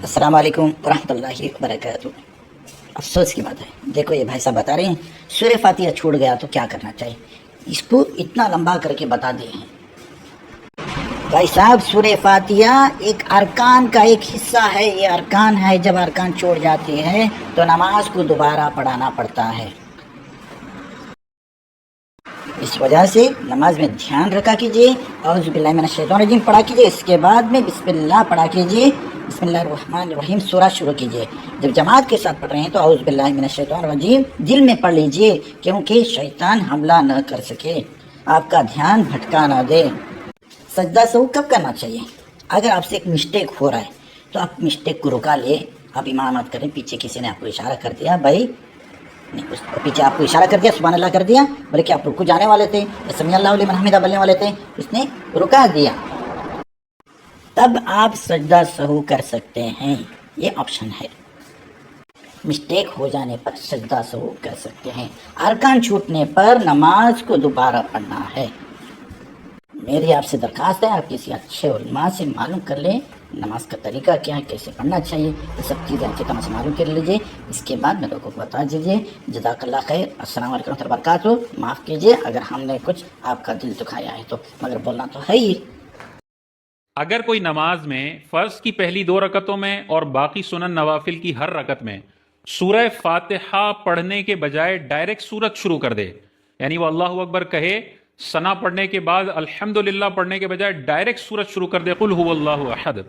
السلام علیکم ورحمۃ اللہ وبرکاتہ۔ افسوس کی بات ہے، دیکھو یہ بھائی صاحب بتا رہے ہیں سورہ فاتحہ چھوڑ گیا تو کیا کرنا چاہیے، اس کو اتنا لمبا کر کے بتا دیے ہیں۔ بھائی صاحب سورہ فاتحہ ایک ارکان کا ایک حصہ ہے، یہ ارکان ہے، جب ارکان چھوڑ جاتے ہیں تو نماز کو دوبارہ پڑھانا پڑتا ہے۔ اس وجہ سے نماز میں دھیان رکھا کیجیے، اعوذ باللہ من الشیطان الرجیم پڑھا کیجیے، اس کے بعد میں بسم اللہ پڑھا کیجیے، بسم اللہ الرحمن الرحیم سورہ شروع کیجیے۔ جب جماعت کے ساتھ پڑھ رہے ہیں تو اعوذ باللہ من الشیطان الرجیم دل میں پڑھ لیجیے، کیونکہ شیطان حملہ نہ کر سکے، آپ کا دھیان بھٹکا نہ دے۔ سجدہ سہو کب کرنا چاہیے؟ اگر آپ سے ایک مسٹیک ہو رہا ہے تو آپ مسٹیک کو رکا لے، آپ امامت کریں، پیچھے کسی نے آپ کو اشارہ کر دیا، بھائی نہیں، اس پیچھے آپ کو اشارہ کر دیا، سبحان اللہ کر دیا، بلکہ آپ رکو جانے والے تھے، سمیع اللہ لمن حمدہ بولنے والے تھے، اس نے رکا دیا، تب آپ سجدہ سہو کر سکتے ہیں، یہ آپشن ہے۔ مسٹیک ہو جانے پر سجدہ سہو کر سکتے ہیں، ارکان چھوٹنے پر نماز کو دوبارہ پڑھنا ہے۔ میری آپ سے درخواست ہے، آپ کسی اچھے علماء سے معلوم کر لیں نماز کا طریقہ کیا ہے، کیسے پڑھنا چاہیے، یہ سب چیزیں اچھی طرح سے معلوم کر لیجیے، اس کے بعد میں لوگوں کو بتا دیجیے۔ جزاک اللہ خیر، السلام علیکم ورحمۃ اللہ وبرکاتہ۔ معاف کیجیے اگر ہم نے کچھ آپ کا دل دکھایا ہے تو، مگر بولنا تو ہے ہی۔ اگر کوئی نماز میں فرض کی پہلی 2 رکعتوں میں اور باقی سنن نوافل کی ہر رکعت میں سورہ فاتحہ پڑھنے کے بجائے ڈائریکٹ سورت شروع کر دے، یعنی وہ اللہ اکبر کہے، ثنا پڑھنے کے بعد الحمدللہ پڑھنے کے بجائے ڈائریکٹ سورت شروع کر دے، قل هو اللہ احد،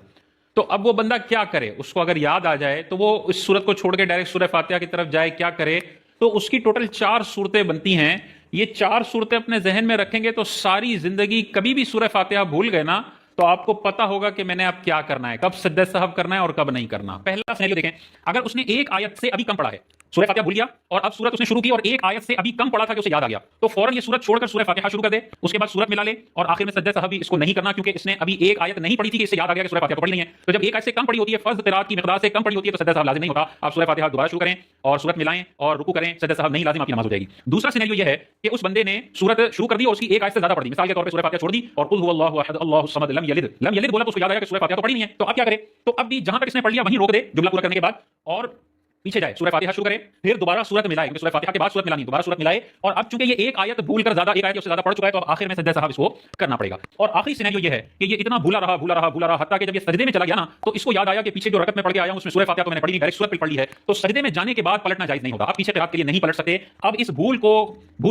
تو اب وہ بندہ کیا کرے؟ اس کو اگر یاد آ جائے تو وہ اس سورت کو چھوڑ کے ڈائریکٹ سورہ فاتحہ کی طرف جائے، کیا کرے؟ تو اس کی ٹوٹل 4 صورتیں بنتی ہیں، یہ 4 صورتیں اپنے ذہن میں رکھیں گے تو ساری زندگی کبھی بھی سورہ فاتحہ بھول گئے نا تو آپ کو پتا ہوگا کہ میں نے اب کیا کرنا ہے، کب سجدہ سہو کرنا ہے اور کب نہیں کرنا۔ پہلا سینیریو دیکھیں، اگر اس نے ایک آیت سے ابھی کم پڑھا ہے، سورہ فاتحہ بھول گیا اور اب سورت اس نے شروع کی اور ایک آیت سے ابھی کم پڑھا تھا کہ اسے یاد آ گیا، تو فوراً یہ سورت چھوڑ کر سورہ فاتحہ شروع کر دے، اس کے بعد سورت ملا لے اور آخر میں سجدہ سہو بھی اس کو نہیں کرنا، کیونکہ اس نے ابھی ایک آیت نہیں پڑھی تھی کہ اسے یاد آ گیا کہ سورہ فاتحہ پڑھ لی ہے۔ تو جب ایک آیت سے کم پڑھی ہوتی ہے، فرض قرات کی مقدار سے کم پڑھی ہوتی ہے، تو سجدہ سہو لازم نہیں ہوتا، آپ سورہ فاتحہ دوبارہ شروع کریں اور سورت ملائیں اور رکوع کریں، سجدہ سہو نہیں لازم، آپ کی نماز ہو جائے گی۔ دوسرا سینیریو یہ ہے کہ اس بندے نے سورت شروع کر دی اور اس کی ایک آیت سے زیادہ پڑھ دی، مثال کے طور پہ سورہ فاتحہ چھوڑ دی اور قل هو اللہ احد اللہ الصمد لم یلد بولا تو اس کو یاد آیا کہ سورہ فاتحہ تو پڑھی نہیں ہے، تو اب کیا کرے؟ تو اب بھی جہاں تک اس نے پڑھ لیا وہیں روک دے جملہ پورا کرنے کے بعد اور پیچھے جائے، سورہ فاتحہ شروع کرے، پھر دوبارہ سورت ملائے، کیونکہ سورہ فاتحہ کے بعد سورت ملانی، دوبارہ سورت ملائے، اور اب چونکہ یہ ایک آیت بھول کر ایک آیت سے زیادہ پڑھ چکا ہے تو اب آخر میں سجدہ سہو اس کو کرنا پڑے گا۔ اور آخری سینیریو یہ ہے کہ یہ اتنا بھولا رہا حتیٰ کہ جب یہ سجدے میں چلا گیا نا تو اس کو یاد آیا کہ پیچھے جو رکعت میں پڑھ کے آیا ہوں اس میں سورہ فاتحہ تو میں نے پڑھی نہیں، ڈائریکٹ سورت پہ پڑھ لی ہے، تو سجدے میں جانے کے بعد پلٹنا جائز نہیں ہوگا، آپ پیچھے قرات کے لیے نہیں پلٹ سکتے، اب اس بھول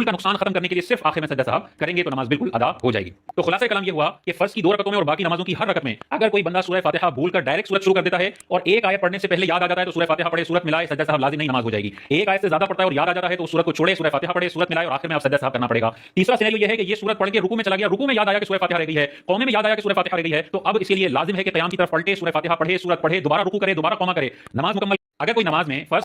کا نقصان ختم کرنے کے لیے صرف آخر میں سجدہ سہو کریں گے تو نماز بالکل ادا ہو جائے گی۔ تو خلاصہ کلام یہ ہوا کہ فرض کی 2 رکعتوں میں اور باقی نمازوں کی ہر رکعت میں اگر کوئی بندہ سورہ فاتحہ بھول کر ڈائریکٹ سورت شروع کر دیتا ہے اور ایک آیت پڑھنے سے پہلے یاد آ جاتا ہے تو سورہ فاتحہ پڑھے، سورت ملائے، سجدہ سہو لازم نہیں، نماز ہو جائے گی۔ ایک آیت سے زیادہ پڑھتا ہے اور یاد آ جاتا ہے تو سورت کو چھوڑے، سورہ فاتحہ پڑھے، سورت ملائے اور آخر میں آپ سجدہ سہو کرنا پڑے گا۔ تیسرا سینیریو یہ ہے کہ یہ سورت پڑھ کے رکوع میں چلا گیا، رکوع میں یاد آیا کہ سورہ فاتحہ رہ گئی ہے، قومے میں یاد آیا کہ سورہ فاتحہ رہ گئی ہے، تو اب اس کے لیے لازم ہے کہ قیام کی طرف پلٹے، سورہ فاتحہ پڑھے، سورت پڑھے، دوبارہ رکوع کرے، دوبارہ قوما کرے، نماز مکمل۔ اگر کوئی نماز میں فرض